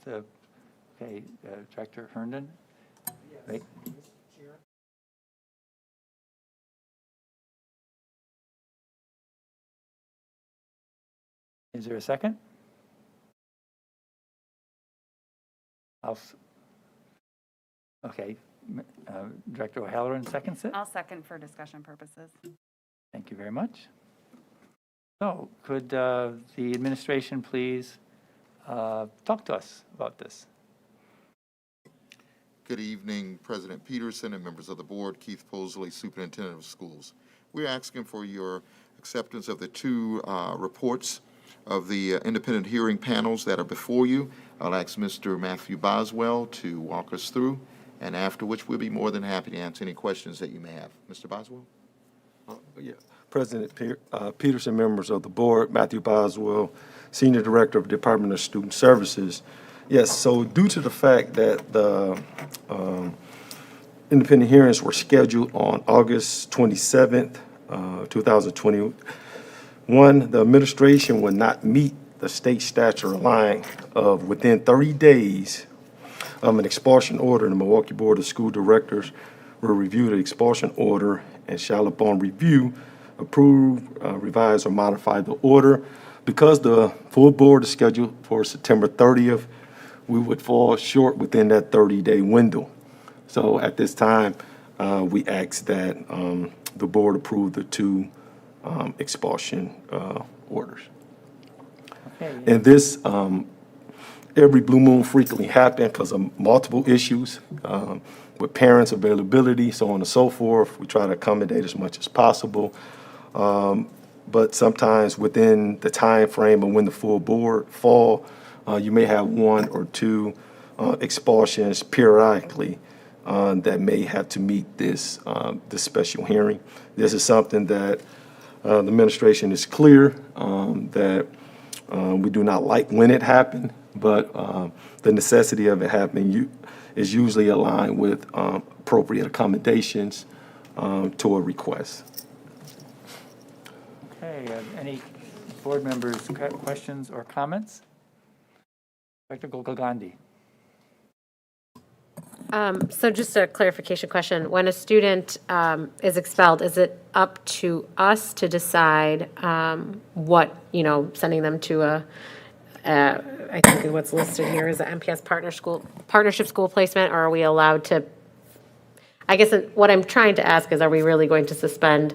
Okay, Director Herndon? Yes, Right. Mr. Chair. Is there a second? Okay, Director O'Halloran seconds it. I'll second for discussion purposes. Thank you very much. So could the administration please talk to us about this? Good evening, President Peterson and members of the board. Keith Posley, Superintendent of Schools. We're asking for your acceptance of the two reports of the independent hearing panels that are before you. I'll ask Mr. Matthew Boswell to walk us through, and after which we'll be more than happy to answer any questions that you may have. Mr. Boswell? Yeah. President Peterson, members of the board, Matthew Boswell, Senior Director of Department of Student Services. Yes, so due to the fact that the independent hearings were scheduled on August 27th, 2021, the administration would not meet the state statute line of within 30 days of an expulsion order. The Milwaukee Board of School Directors will review the expulsion order and shall, upon review, approve, revise, or modify the order. Because the full board is scheduled for September 30th, we would fall short within that 30-day window. So at this time, we ask that the board approve the two expulsion orders. Okay, And this, every blue moon frequently happen because of multiple issues with parents' availability, so on and so forth. We try to accommodate as much as possible. But sometimes within the time frame of when the full board fall, you may have one or two expulsions periodically that may have to meet this special hearing. This is something that the administration is clear that we do not like when it happened, but the necessity of it happening is usually aligned with appropriate accommodations to a request. okay, any board members' questions or comments? Director Gulgandi? So just a clarification question. When a student is expelled, is it up to us to decide what, sending them to I think what's listed here is an MPS partnership school placement, or are we allowed to, I guess what I'm trying to ask is, are we really going to suspend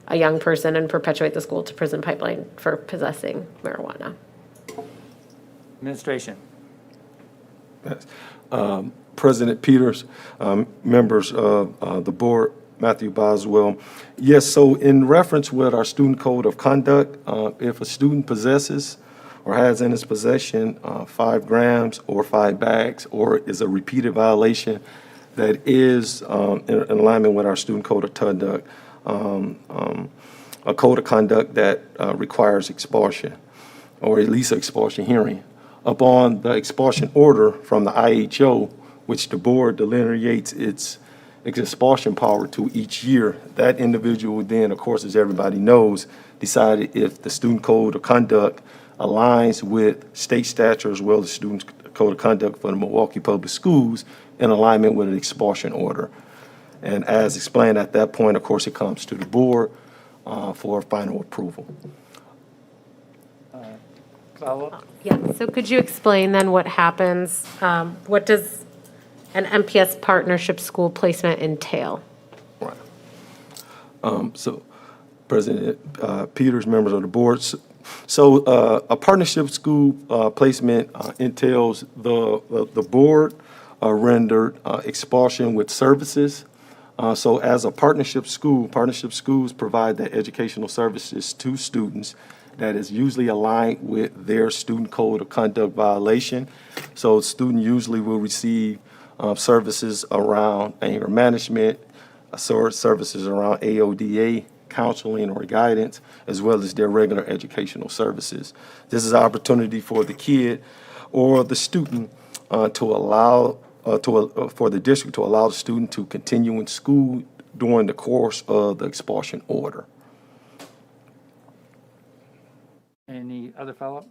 a young person and perpetuate the school to prison pipeline for possessing marijuana? Administration? Yes. President Peters, members of the board, Matthew Boswell. Yes, so in reference with our student code of conduct, if a student possesses or has in his possession 5 grams or 5 bags, or is a repeated violation that is in alignment with our student code of conduct, a code of conduct that requires expulsion, or at least an expulsion hearing. Upon the expulsion order from the IHO, which the board delineates its expulsion power to each year, that individual then, of course, as everybody knows, decided if the student code of conduct aligns with state statute as well as student code of conduct for the Milwaukee Public Schools in alignment with an expulsion order. And as explained at that point, of course, it comes to the board for final approval. Follow-up? Yeah, so could you explain then what happens, what does an MPS partnership school placement entail? Right. So, President Peters, members of the board, so a partnership school placement entails the board rendered expulsion with services. So as a partnership schools provide the educational services to students that is usually aligned with their student code of conduct violation. So student usually will receive services around anger management, services around AODA, counseling or guidance, as well as their regular educational services. This is an opportunity for the kid or the student to allow, for the district to allow the student to continue in school during the course of the expulsion order. Any other follow-up?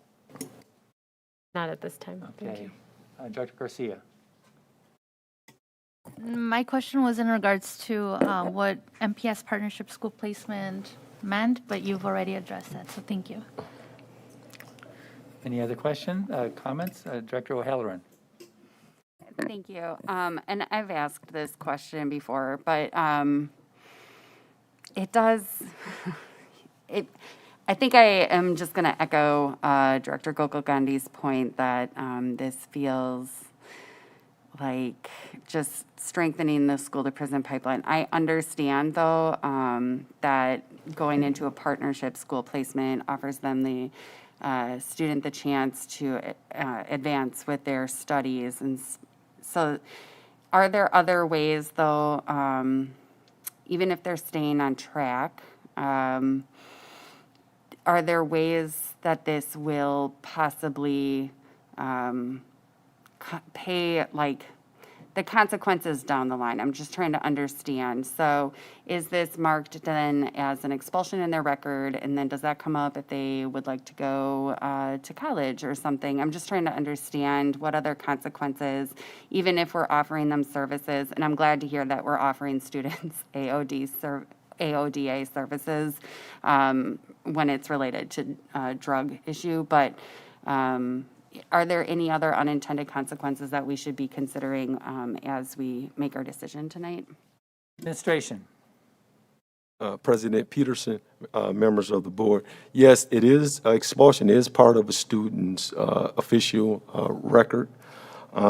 Not at this time, thank Okay. you. Director Garcia. My question was in regards to what MPS partnership school placement meant, but you've already addressed that, so thank you. Any other question, comments? Director O'Halloran. Thank you. And I've asked this question before, but it does, I think I am just going to echo Director Gokul-Gandhi's point that this feels like just strengthening the school to prison pipeline. I understand, though, that going into a partnership school placement offers them the student the chance to advance with their studies. And so are there other ways, though, even if they're staying on track, are there ways that this will possibly pay, like, the consequences down the line? I'm just trying to understand. So is this marked then as an expulsion in their record, and then does that come up if they would like to go to college or something? I'm just trying to understand what other consequences, even if we're offering them services, and I'm glad to hear that we're offering students AODA services when it's related to drug issue, but are there any other unintended consequences that we should be considering as we make our decision tonight? Administration. President Peterson, members of the board, yes, it is, expulsion is part of a student's official record.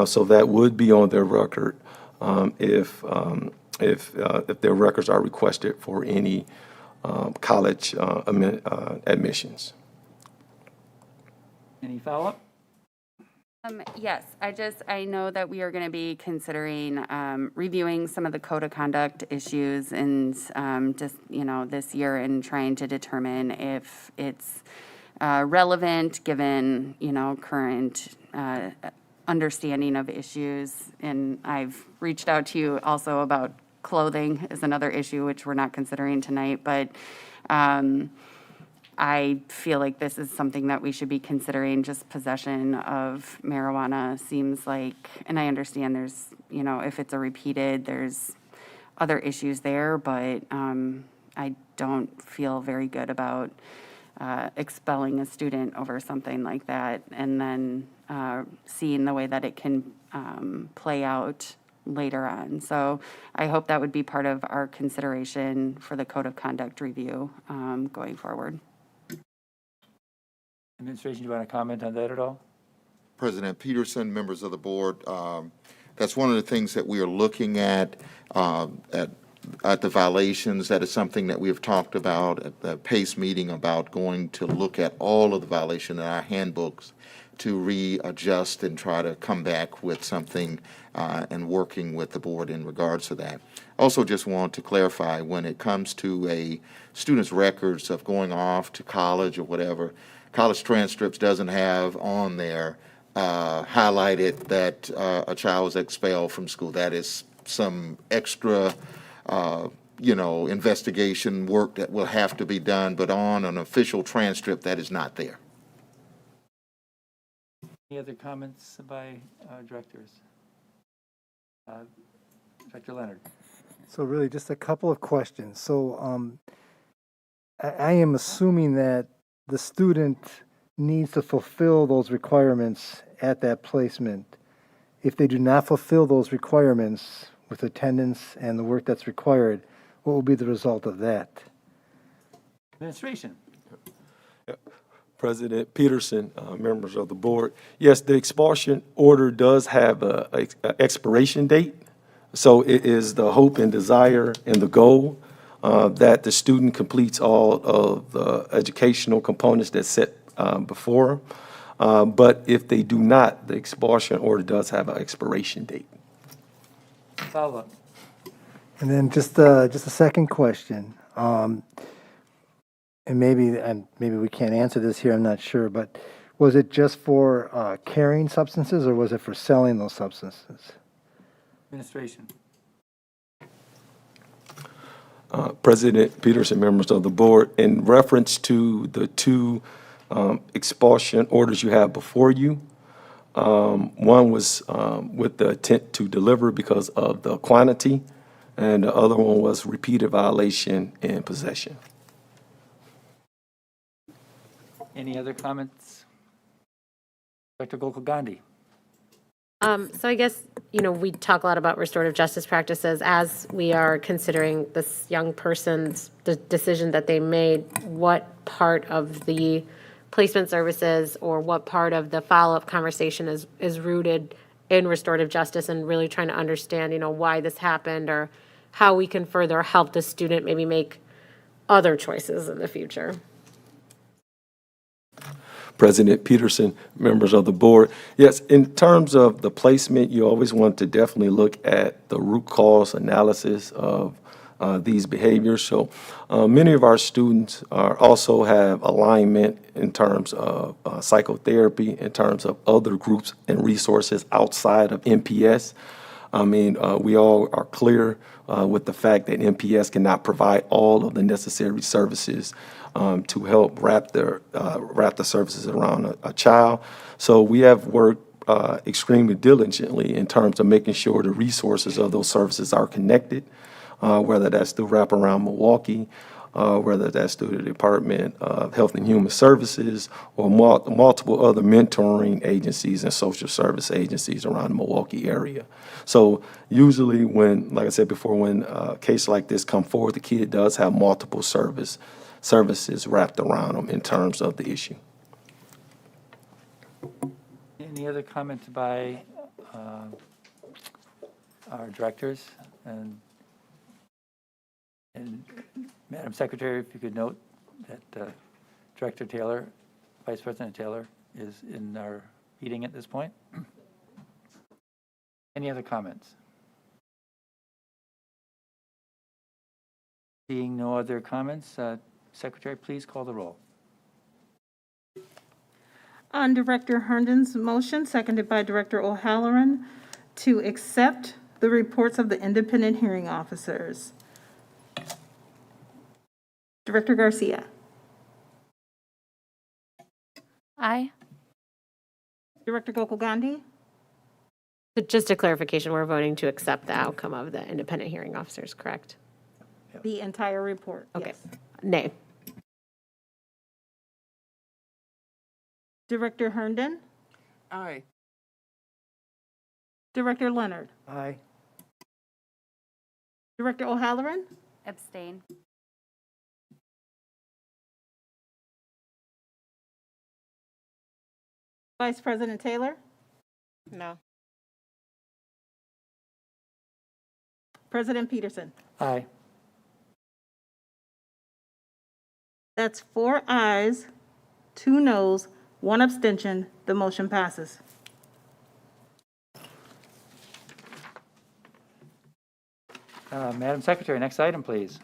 So that would be on their record if their records are requested for any college admissions. Any follow-up? Yes, I know that we are going to be considering reviewing some of the code of conduct issues and just, this year and trying to determine if it's relevant given, current understanding of issues. And I've reached out to you also about clothing is another issue, which we're not considering tonight, but I feel like this is something that we should be considering. Just possession of marijuana seems like, and I understand there's, if it's a repeated, there's other issues there, but I don't feel very good about expelling a student over something like that and then seeing the way that it can play out later on. So I hope that would be part of our consideration for the code of conduct review going forward. Administration, do you want to comment on that at all? President Peterson, members of the board, that's one of the things that we are looking at the violations. That is something that we have talked about at the PACE meeting about going to look at all of the violation in our handbooks to readjust and try to come back with something and working with the board in regards to that. Also just want to clarify, when it comes to a student's records of going off to college or whatever, college transcripts doesn't have on there highlighted that a child was expelled from school. That is some extra, investigation work that will have to be done, but on an official transcript, that is not there. Any other comments by directors? Director Leonard. So really, just a couple of questions. So I am assuming that the student needs to fulfill those requirements at that placement. If they do not fulfill those requirements with attendance and the work that's required, what will be the result of that? Administration. President Peterson, members of the board, yes, the expulsion order does have a expiration date. So it is the hope and desire and the goal that the student completes all of the educational components that's set before. But if they do not, the expulsion order does have an expiration date. Follow-up. And then just a second question, and maybe we can't answer this here, I'm not sure, but was it just for carrying substances or was it for selling those substances? Administration. President Peterson, members of the board, in reference to the two expulsion orders you have before you, One was with the intent to deliver because of the quantity, and the other one was repeated violation and possession. Any other comments? Dr. Gokul Gandhi? So I guess, we talk a lot about restorative justice practices as we are considering this young person's the decision that they made. What part of the placement services or what part of the follow-up conversation is rooted in restorative justice and really trying to understand, why this happened or how we can further help the student maybe make other choices in the future? President Peterson, members of the board. Yes, in terms of the placement, you always want to definitely look at the root cause analysis of these behaviors. So many of our students also have alignment in terms of psychotherapy, in terms of other groups and resources outside of MPS. I mean, we all are clear with the fact that MPS cannot provide all of the necessary services to help wrap the services around a child. So we have worked extremely diligently in terms of making sure the resources of those services are connected, whether that's through Wraparound Milwaukee, whether that's through the Department of Health and Human Services or multiple other mentoring agencies and social service agencies around the Milwaukee area. So usually when, like I said before, when a case like this come forward, the kid does have multiple services wrapped around them in terms of the issue. Any other comments by our directors? And Madam Secretary, if you could note that Director Taylor, Vice President Taylor is in our meeting at this point. Any other comments? Seeing no other comments, Secretary, please call the roll. On Director Herndon's motion, seconded by Director O'Halloran, to accept the reports of the independent hearing officers. Director Garcia. Aye. Director Gokul Gandhi. So just a clarification, we're voting to accept the outcome of the independent hearing officers, correct? The entire report. Okay. Yes. Nay. Director Herndon. Aye. Director Leonard. Aye. Director O'Halloran. Abstain. Vice President Taylor. No. President Peterson. Aye. That's 4 ayes, 2 noes, 1 abstention. The motion passes. Madam Secretary, next item, please.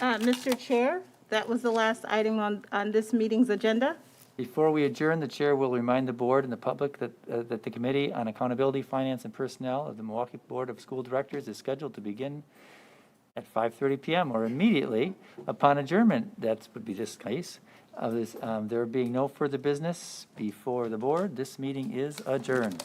Mr. Chair, that was the last item on this meeting's agenda. Before we adjourn, the chair will remind the board and the public that the Committee on Accountability, Finance, and Personnel of the Milwaukee Board of School Directors is scheduled to begin at 5:30 p.m. or immediately upon adjournment. That would be this case. There being no further business before the board, this meeting is adjourned.